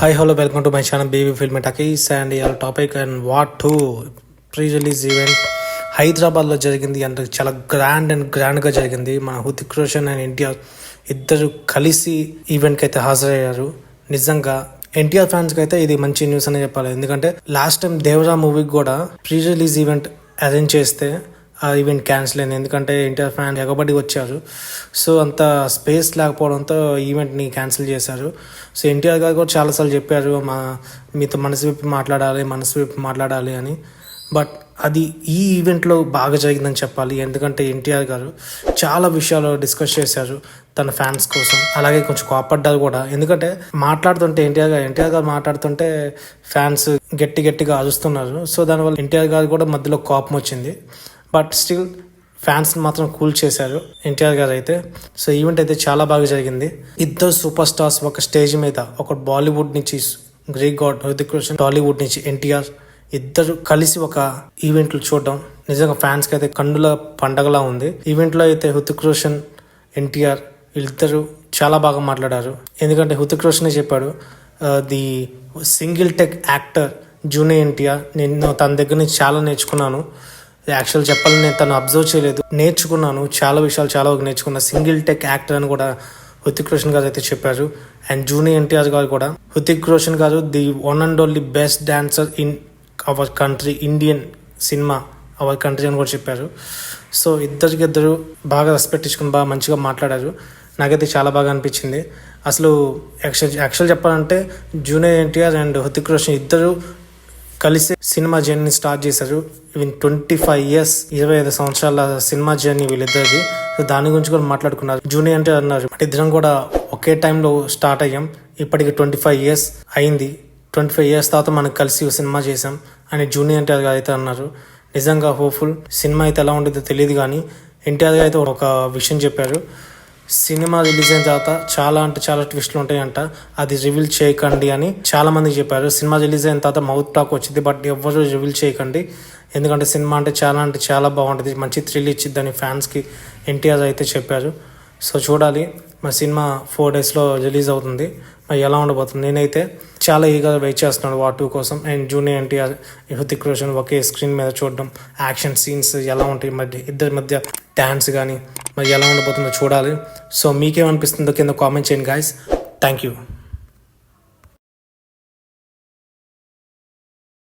Hi, hello, welcome to my channel Baby Film Takis and your topic and what to pre-release event హైదరాబాద్లో జరిగింది అంటే చాలా గ్రాండ్గా జరిగింది. మన హృతిక్ రోషన్ అండ్ ఎన్టీఆర్ ఇద్దరు కలిసి ఈవెంట్కి అయితే హాజరయ్యారు. నిజంగా ఎన్టీఆర్ ఫ్యాన్స్కి అయితే ఇది మంచి న్యూస్ అని చెప్పాలి. ఎందుకంటే లాస్ట్ టైం దేవరా మూవీకి కూడా ప్రీ రిలీజ్ ఈవెంట్ అరేంజ్ చేస్తే ఆ ఈవెంట్ క్యాన్సిల్ అయింది. ఎందుకంటే ఎన్టీఆర్ ఫ్యాన్ ఎగబడి వచ్చారు. సో అంత స్పేస్ లేకపోవడంతో ఈవెంట్ని క్యాన్సిల్ చేశారు. సో ఎన్టీఆర్ గారు కూడా చాలాసార్లు చెప్పారు మీతో మనసు విప్పి మాట్లాడాలి అని. బట్ అది ఈ ఈవెంట్లో బాగా జరిగిందని చెప్పాలి. ఎందుకంటే ఎన్టీఆర్ గారు చాలా విషయాలు డిస్కస్ చేశారు తన ఫ్యాన్స్ కోసం. అలాగే కొంచెం కోపడ్డారు కూడా. ఎందుకంటే మాట్లాడుతుంటే ఎన్టీఆర్ గారు మాట్లాడుతుంటే ఫ్యాన్స్ గట్టిగా అరుస్తున్నారు. సో దానివల్ల ఎన్టీఆర్ గారు కూడా మధ్యలో కోపం వచ్చింది. బట్ స్టిల్ ఫ్యాన్స్ని మాత్రం కూల్ చేశారు ఎన్టీఆర్ గారు అయితే. సో ఈవెంట్ అయితే చాలా బాగా జరిగింది. ఇద్దరు సూపర్ స్టార్స్ ఒక స్టేజ్ మీద, ఒక బాలీవుడ్ నుంచి గ్రీక్ గాడ్ హృతిక్ రోషన్, టాలీవుడ్ నుంచి ఎన్టీఆర్, ఇద్దరు కలిసి ఒక ఈవెంట్లు చూడడం నిజంగా ఫ్యాన్స్కి అయితే కన్నుల పండగలా ఉంది. ఈవెంట్లో అయితే హృతిక్ రోషన్, ఎన్టీఆర్ వీళ్ళిద్దరూ చాలా బాగా మాట్లాడారు. ఎందుకంటే హృతిక్ రోషనే చెప్పాడు, the single tech actor junior NTR, నేను తన దగ్గర నుంచి చాలా నేర్చుకున్నాను. యాక్చువల్ చెప్పాలని నేను తను అబ్జర్వ్ చేయలేదు, నేర్చుకున్నాను చాలా విషయాలు, చాలా నేర్చుకున్నా. సింగిల్ టెక్ యాక్టర్ అని కూడా హృతిక్ రోషన్ గారు అయితే చెప్పారు. అండ్ జూనియర్ ఎన్టీఆర్ గారు కూడా, హృతిక్ రోషన్ గారు the one and only best dancer in our country, Indian cinema our country అని కూడా చెప్పారు. సో ఇద్దరు బాగా రెస్పెక్ట్ ఇచ్చుకుని బాగా మంచిగా మాట్లాడారు. నాకైతే చాలా బాగా అనిపించింది. అసలు యాక్చువల్ చెప్పాలంటే జూనియర్ ఎన్టీఆర్ అండ్ హృతిక్ రోషన్ ఇద్దరు కలిసి సినిమా జర్నీ స్టార్ట్ చేశారు. 25 years 25 సంవత్సరాల సినిమా జర్నీ వీళ్ళిద్దరిది. సో దాని గురించి కూడా మాట్లాడుకున్నారు. జూనియర్ ఎన్టీఆర్ అన్నారు, ఇద్దరం కూడా ఒకే టైంలో స్టార్ట్ అయ్యాం, ఇప్పటికి 25 years అయింది, 25 years తర్వాత మనకు కలిసి సినిమా చేసాం అని జూనియర్ ఎన్టీఆర్ గారు అయితే అన్నారు. నిజంగా హోప్ఫుల్. సినిమా అయితే ఎలా ఉంటుందో తెలియదు కానీ ఎన్టీఆర్ గారు అయితే ఒక విషయం చెప్పారు, సినిమా రిలీజ్ అయిన తర్వాత చాలా ట్విస్టులు ఉంటాయంట, అది రివీల్ చేయకండి అని చాలా మందికి చెప్పారు. సినిమా రిలీజ్ అయిన తర్వాత మౌత్ టాక్ వచ్చింది, బట్ ఎవరు రివీల్ చేయకండి, ఎందుకంటే సినిమా అంటే చాలా బాగుంటుంది, మంచి థ్రిల్ ఇచ్చిద్దని ఫ్యాన్స్కి ఎన్టీఆర్ అయితే చెప్పారు. సో చూడాలి, మా సినిమా 4 daysలో రిలీజ్ అవుతుంది, మరి ఎలా ఉండబోతుంది. నేనైతే చాలా ఈగర్ వెయిట్ చేస్తున్నాను వార్ 2 కోసం. And junior NTR, Hrithik Roshan okay screen మీద చూడడం, యాక్షన్ సీన్స్ ఎలా ఉంటాయి, ఇద్దరి మధ్య డ్యాన్స్ కానీ మరి ఎలా ఉండబోతుందో చూడాలి. సో మీకేమనిపిస్తుందో కింద కామెంట్ చేయండి గాయస్. Thank you.